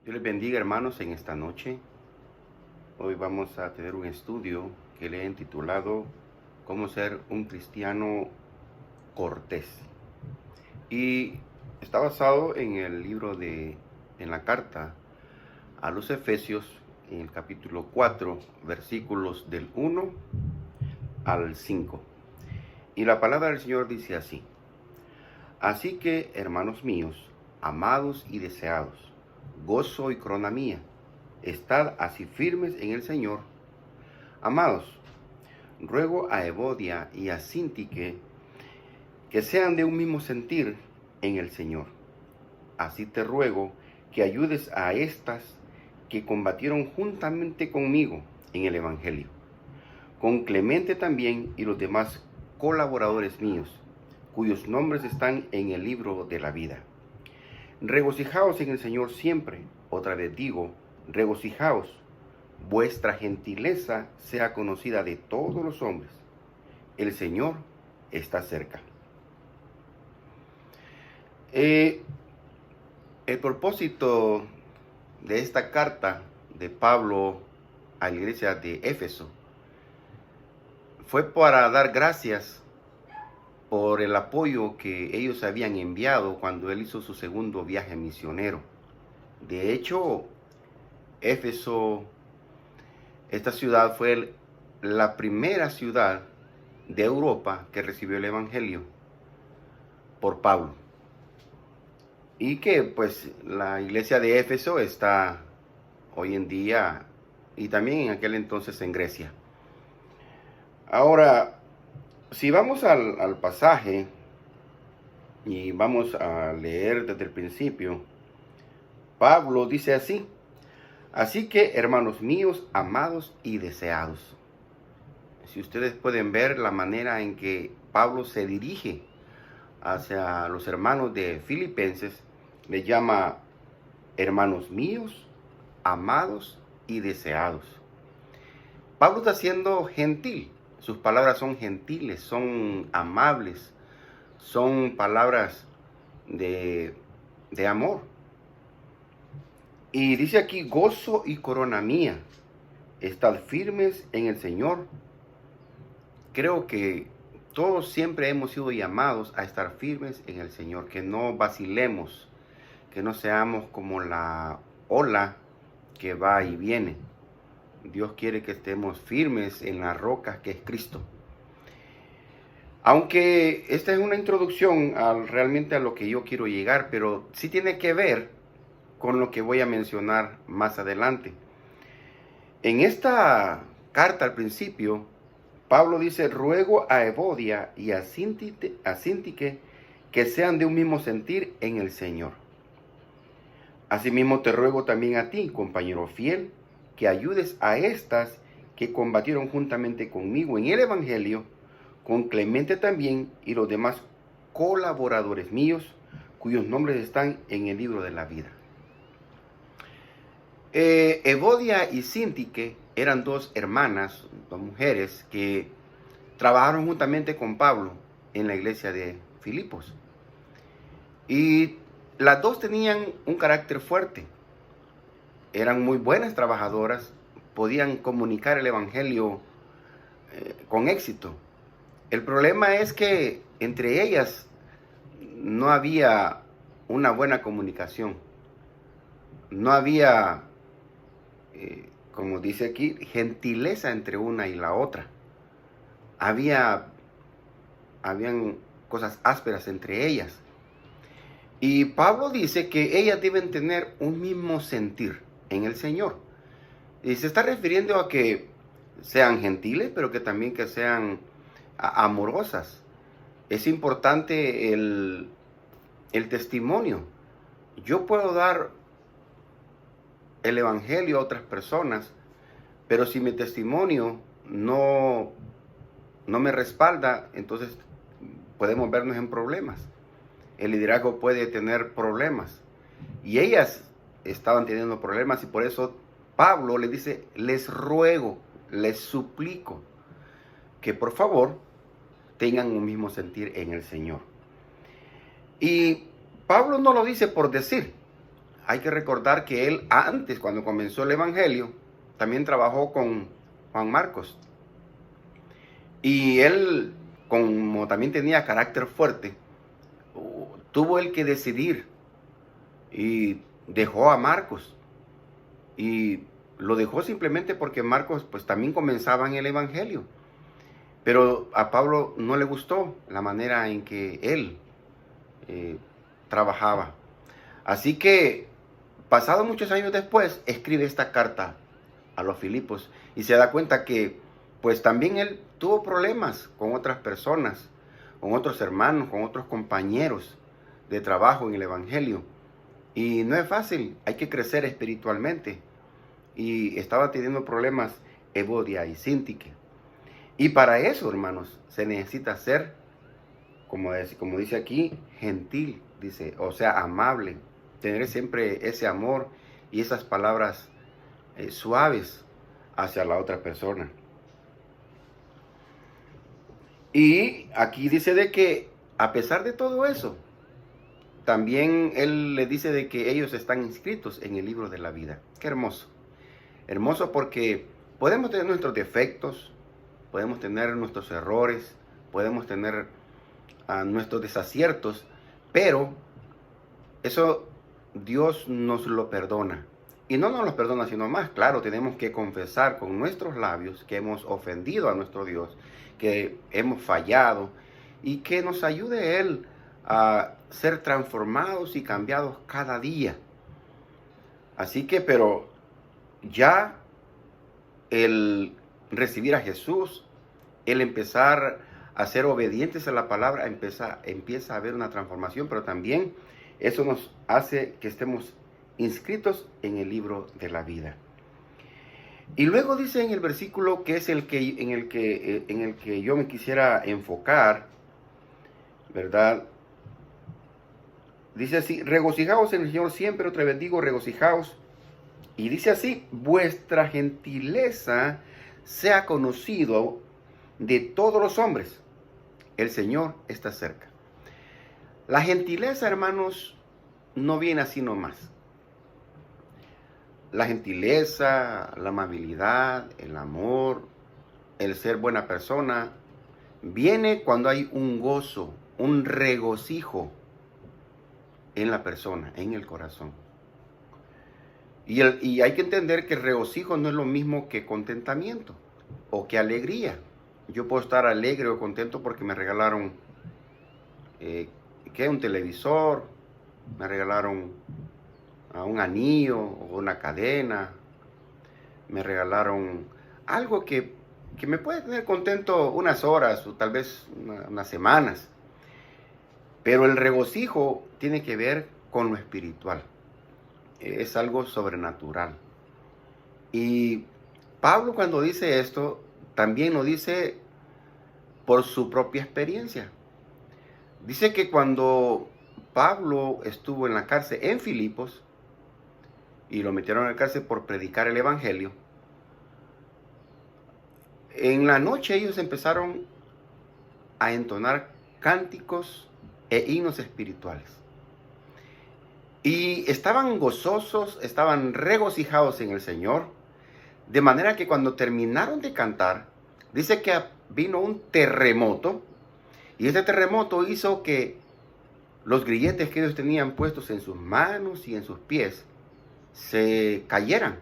Dios les bendiga, hermanos, en esta noche. Hoy vamos a tener un estudio que le he intitulado Cómo ser un cristiano cortés. Y está basado en el libro en la carta a los Efesios, en el capítulo 4, versículos del 1 al 5. Y la palabra del Señor dice así: Así que, hermanos míos, amados y deseados, gozo y corona mía, estad así firmes en el Señor. Amados, ruego a Evodia y a Sintique que sean de un mismo sentir en el Señor. Así te ruego que ayudes a estas que combatieron juntamente conmigo en el Evangelio, con Clemente también y los demás colaboradores míos, cuyos nombres están en el libro de la vida. Regocijaos en el Señor siempre. Otra vez digo, regocijaos. Vuestra gentileza sea conocida de todos los hombres. El Señor está cerca. El propósito de esta carta de Pablo a la iglesia de Éfeso fue para dar gracias por el apoyo que ellos habían enviado cuando él hizo su segundo viaje misionero. De hecho, Éfeso, esta ciudad fue la primera ciudad de Europa que recibió el Evangelio por Pablo. Y que pues la iglesia de Éfeso está hoy en día y también en aquel entonces en Grecia. Ahora, si vamos al pasaje y vamos a leer desde el principio, Pablo dice así: Así que, hermanos míos, amados y deseados. Si ustedes pueden ver la manera en que Pablo se dirige hacia los hermanos de Filipenses, les llama hermanos míos, amados y deseados. Pablo está siendo gentil. Sus palabras son gentiles, son amables, son palabras de amor. Y dice aquí: gozo y corona mía, estad firmes en el Señor. Creo que todos siempre hemos sido llamados a estar firmes en el Señor, que no vacilemos, que no seamos como la ola que va y viene. Dios quiere que estemos firmes en la roca que es Cristo. Aunque esta es una introducción realmente a lo que yo quiero llegar, pero sí tiene que ver con lo que voy a mencionar más adelante. En esta carta al principio, Pablo dice: ruego a Evodia y a Sintique que sean de un mismo sentir en el Señor. Asimismo te ruego también a ti, compañero fiel, que ayudes a estas que combatieron juntamente conmigo en el Evangelio, con Clemente también y los demás colaboradores míos, cuyos nombres están en el libro de la vida. Evodia y Sintique eran dos hermanas, dos mujeres que trabajaron juntamente con Pablo en la iglesia de Filipos. Y las dos tenían un carácter fuerte, eran muy buenas trabajadoras, podían comunicar el evangelio con éxito. El problema es que entre ellas no había una buena comunicación, no había, como dice aquí, gentileza entre una y la otra. Habían cosas ásperas entre ellas. Y Pablo dice que ellas deben tener un mismo sentir en el Señor. Y se está refiriendo a que sean gentiles, pero que también que sean amorosas. Es importante el testimonio. Yo puedo dar el evangelio a otras personas, pero si mi testimonio no me respalda, entonces podemos vernos en problemas. El liderazgo puede tener problemas. Y ellas estaban teniendo problemas y por eso Pablo les dice: les ruego, les suplico que por favor tengan un mismo sentir en el Señor. Y Pablo no lo dice por decir, hay que recordar que él antes, cuando comenzó el Evangelio, también trabajó con Juan Marcos. Y él, como también tenía carácter fuerte, tuvo él que decidir y dejó a Marcos. Y lo dejó simplemente porque Marcos pues también comenzaba en el Evangelio. Pero a Pablo no le gustó la manera en que él trabajaba. Así que, pasado muchos años después, escribe esta carta a los Filipos y se da cuenta que pues también él tuvo problemas con otras personas, con otros hermanos, con otros compañeros de trabajo en el Evangelio. Y no es fácil, hay que crecer espiritualmente. Y estaba teniendo problemas Evodia y Síntique. Y para eso, hermanos, se necesita ser, como dice aquí, gentil, dice, o sea, amable, tener siempre ese amor y esas palabras suaves hacia la otra persona. Y aquí dice de que a pesar de todo eso, también él le dice de que ellos están inscritos en el libro de la vida. Qué hermoso. Hermoso porque podemos tener nuestros defectos, podemos tener nuestros errores, podemos tener nuestros desaciertos, pero eso Dios nos lo perdona. Y no nos lo perdona sino más. Claro, tenemos que confesar con nuestros labios que hemos ofendido a nuestro Dios, que hemos fallado y que nos ayude Él a ser transformados y cambiados cada día. Así que, pero ya el recibir a Jesús, el empezar a ser obedientes a la palabra, empieza a haber una transformación, pero también eso nos hace que estemos inscritos en el libro de la vida. Y luego dice en el versículo que es en el que yo me quisiera enfocar, ¿verdad? Dice así: regocijaos en el Señor siempre, otra vez digo, regocijaos. Y dice así: vuestra gentileza sea conocido de todos los hombres. El Señor está cerca. La gentileza, hermanos, no viene así nomás. La gentileza, la amabilidad, el amor, el ser buena persona, viene cuando hay un gozo, un regocijo en la persona, en el corazón. Y hay que entender que el regocijo no es lo mismo que contentamiento o que alegría. Yo puedo estar alegre o contento porque me regalaron un televisor, me regalaron un anillo o una cadena, me regalaron algo que me puede tener contento unas horas o tal vez unas semanas. Pero el regocijo tiene que ver con lo espiritual. Es algo sobrenatural. Y Pablo, cuando dice esto, también lo dice por su propia experiencia. Dice que cuando Pablo estuvo en la cárcel en Filipos y lo metieron en la cárcel por predicar el evangelio, en la noche ellos empezaron a entonar cánticos e himnos espirituales. Y estaban gozosos, estaban regocijados en el Señor, de manera que cuando terminaron de cantar, dice que vino un terremoto, y ese terremoto hizo que los grilletes que ellos tenían puestos en sus manos y en sus pies se cayeran.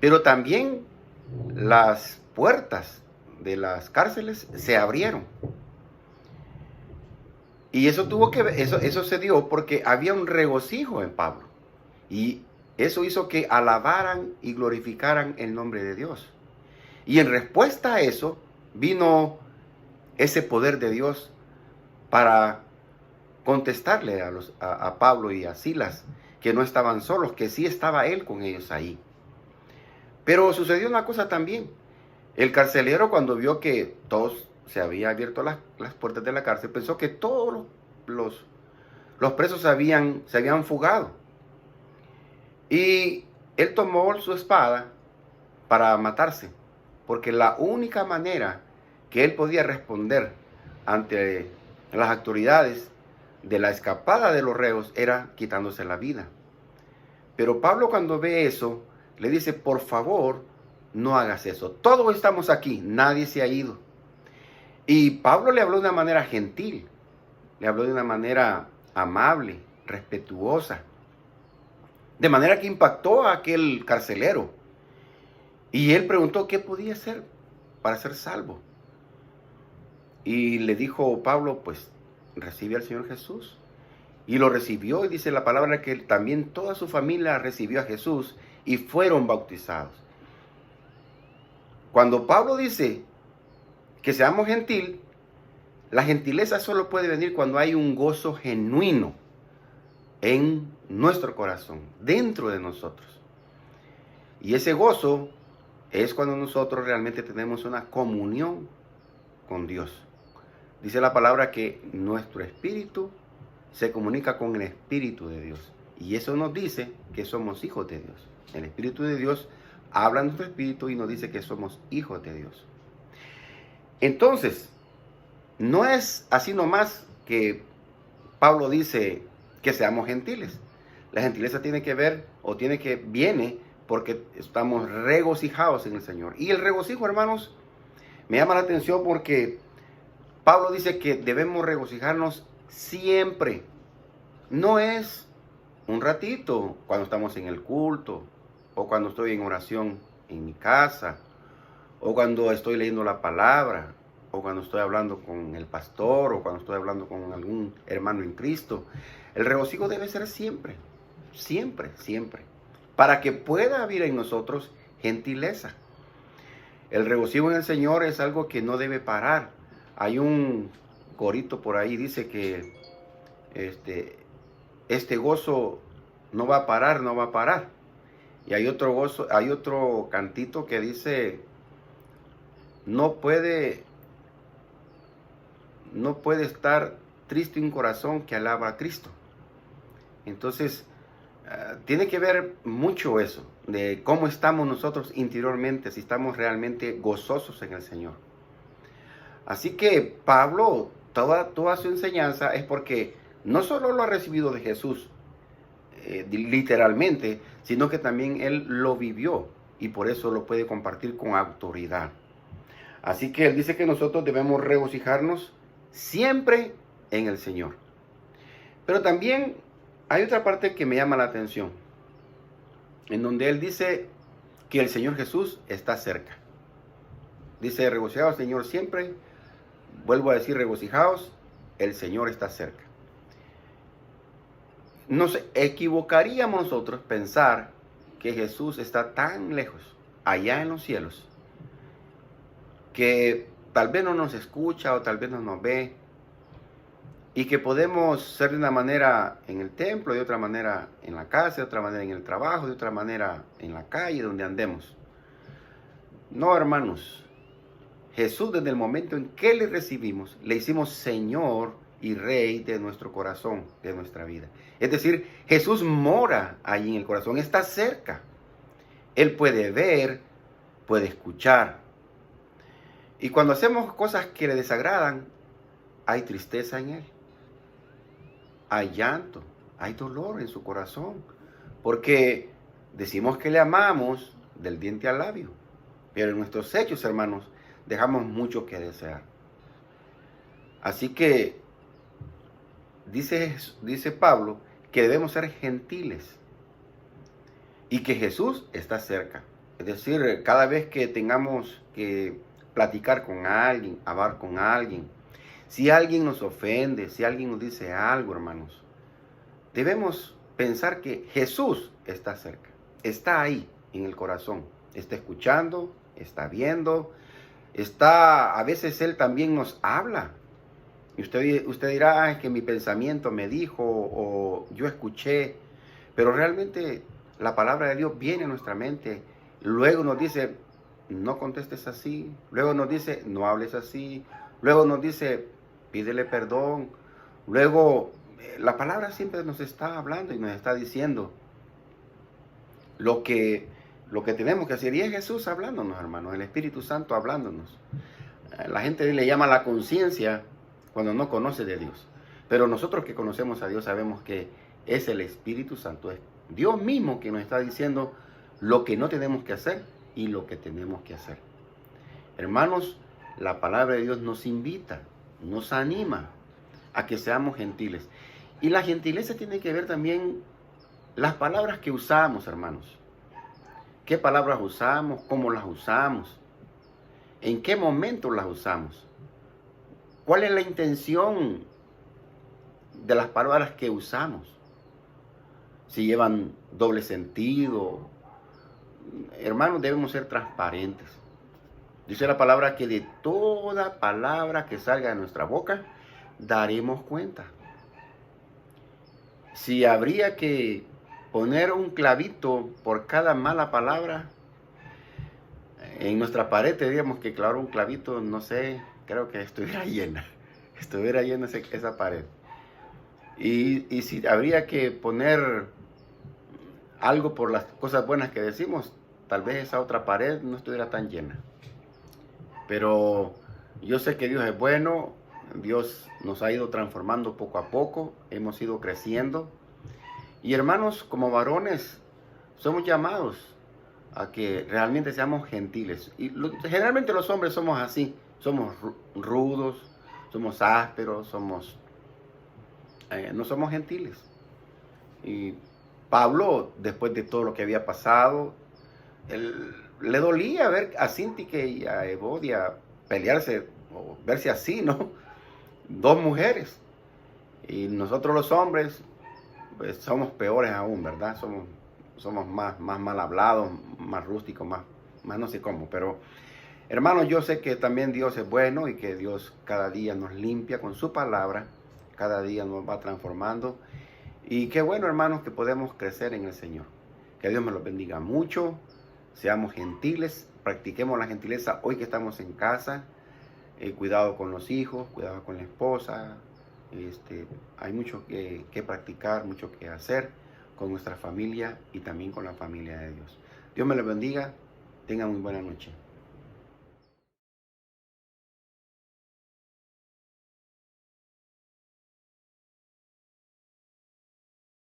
Pero también las puertas de las cárceles se abrieron. Y eso eso se dio porque había un regocijo en Pablo. Y eso hizo que alabaran y glorificaran el nombre de Dios. Y en respuesta a eso vino ese poder de Dios para contestarle a Pablo y a Silas, que no estaban solos, que sí estaba él con ellos ahí. Pero sucedió una cosa también. El carcelero, cuando vio que todos se había abierto las puertas de la cárcel, pensó que todos los presos se habían fugado. Y él tomó su espada para matarse, porque la única manera que él podía responder ante las autoridades de la escapada de los reos era quitándose la vida. Pero Pablo, cuando ve eso, le dice, por favor, no hagas eso. Todos estamos aquí, nadie se ha ido. Y Pablo le habló de una manera gentil, le habló de una manera amable, respetuosa, de manera que impactó a aquel carcelero. Y él preguntó qué podía hacer para ser salvo. Y le dijo Pablo, pues recibe al Señor Jesús. Y lo recibió, y dice la palabra que también toda su familia recibió a Jesús y fueron bautizados. Cuando Pablo dice que seamos gentil, la gentileza solo puede venir cuando hay un gozo genuino en nuestro corazón, dentro de nosotros. Y ese gozo es cuando nosotros realmente tenemos una comunión con Dios. Dice la palabra que nuestro espíritu se comunica con el Espíritu de Dios. Y eso nos dice que somos hijos de Dios. El Espíritu de Dios habla en nuestro espíritu y nos dice que somos hijos de Dios. Entonces, no es así nomás que Pablo dice que seamos gentiles. La gentileza tiene que ver viene porque estamos regocijados en el Señor. Y el regocijo, hermanos, me llama la atención porque Pablo dice que debemos regocijarnos siempre. No es un ratito cuando estamos en el culto, o cuando estoy en oración en mi casa, o cuando estoy leyendo la palabra, o cuando estoy hablando con el pastor, o cuando estoy hablando con algún hermano en Cristo. El regocijo debe ser siempre, siempre, siempre, para que pueda haber en nosotros gentileza. El regocijo en el Señor es algo que no debe parar. Hay un corito por ahí, dice que este gozo no va a parar, no va a parar. Y hay otro gozo, hay otro cantito que dice, no puede estar triste un corazón que alaba a Cristo. Entonces, tiene que ver mucho eso, de cómo estamos nosotros interiormente, si estamos realmente gozosos en el Señor. Así que Pablo, toda su enseñanza es porque no solo lo ha recibido de Jesús, literalmente, sino que también él lo vivió y por eso lo puede compartir con autoridad. Así que él dice que nosotros debemos regocijarnos siempre en el Señor. Pero también hay otra parte que me llama la atención, en donde él dice que el Señor Jesús está cerca. Dice, regocijaos, Señor, siempre. Vuelvo a decir, regocijaos, el Señor está cerca. Nos equivocaríamos nosotros pensar que Jesús está tan lejos, allá en los cielos, que tal vez no nos escucha o tal vez no nos ve, y que podemos ser de una manera en el templo, de otra manera en la casa, de otra manera en el trabajo, de otra manera en la calle, donde andemos. No, hermanos. Jesús, desde el momento en que le recibimos, le hicimos Señor y Rey de nuestro corazón, de nuestra vida. Es decir, Jesús mora allí en el corazón, está cerca. Él puede ver, puede escuchar. Y cuando hacemos cosas que le desagradan, hay tristeza en él. Hay llanto, hay dolor en su corazón. Porque decimos que le amamos del diente al labio. Pero en nuestros hechos, hermanos, dejamos mucho que desear. Así que dice Pablo que debemos ser gentiles y que Jesús está cerca. Es decir, cada vez que tengamos que platicar con alguien, hablar con alguien, si alguien nos ofende, si alguien nos dice algo, hermanos, debemos pensar que Jesús está cerca, está ahí en el corazón, está escuchando, está viendo, a veces Él también nos habla. Y usted dirá, es que mi pensamiento me dijo o yo escuché, pero realmente la palabra de Dios viene a nuestra mente. Luego nos dice, no contestes así. Luego nos dice, no hables así. Luego nos dice, pídele perdón. Luego, la palabra siempre nos está hablando y nos está diciendo lo que tenemos que hacer. Y es Jesús hablándonos, hermanos, el Espíritu Santo hablándonos. La gente le llama la conciencia cuando no conoce de Dios. Pero nosotros que conocemos a Dios sabemos que es el Espíritu Santo Dios mismo que nos está diciendo lo que no tenemos que hacer y lo que tenemos que hacer. Hermanos, la palabra de Dios nos invita, nos anima a que seamos gentiles. Y la gentileza tiene que ver también las palabras que usamos, hermanos. ¿Qué palabras usamos? ¿Cómo las usamos? ¿En qué momento las usamos? ¿Cuál es la intención de las palabras que usamos? Si llevan doble sentido. Hermanos, debemos ser transparentes. Dice la palabra que de toda palabra que salga de nuestra boca, daremos cuenta. Si habría que poner un clavito por cada mala palabra, en nuestra pared tendríamos que clavar un clavito, no sé, creo que estuviera llena esa pared. Y si habría que poner algo por las cosas buenas que decimos, tal vez esa otra pared no estuviera tan llena. Pero yo sé que Dios es bueno, Dios nos ha ido transformando poco a poco, hemos ido creciendo. Y hermanos, como varones, somos llamados a que realmente seamos gentiles. Y generalmente los hombres somos así, somos rudos, somos ásperos, no somos gentiles. Y Pablo, después de todo lo que había pasado, le dolía ver a Síntique y a Evodia pelearse o verse así, ¿no? Dos mujeres. Y nosotros los hombres, pues, somos peores aún, ¿verdad? Somos más mal hablados, más rústicos, más no sé cómo. Pero, hermanos, yo sé que también Dios es bueno y que Dios cada día nos limpia con su palabra, cada día nos va transformando. Y qué bueno, hermanos, que podemos crecer en el Señor. Que Dios me los bendiga mucho. Seamos gentiles, practiquemos la gentileza hoy que estamos en casa. Cuidado con los hijos, cuidado con la esposa. Hay mucho que practicar, mucho que hacer con nuestra familia y también con la familia de Dios. Dios me los bendiga. Tengan muy buena noche.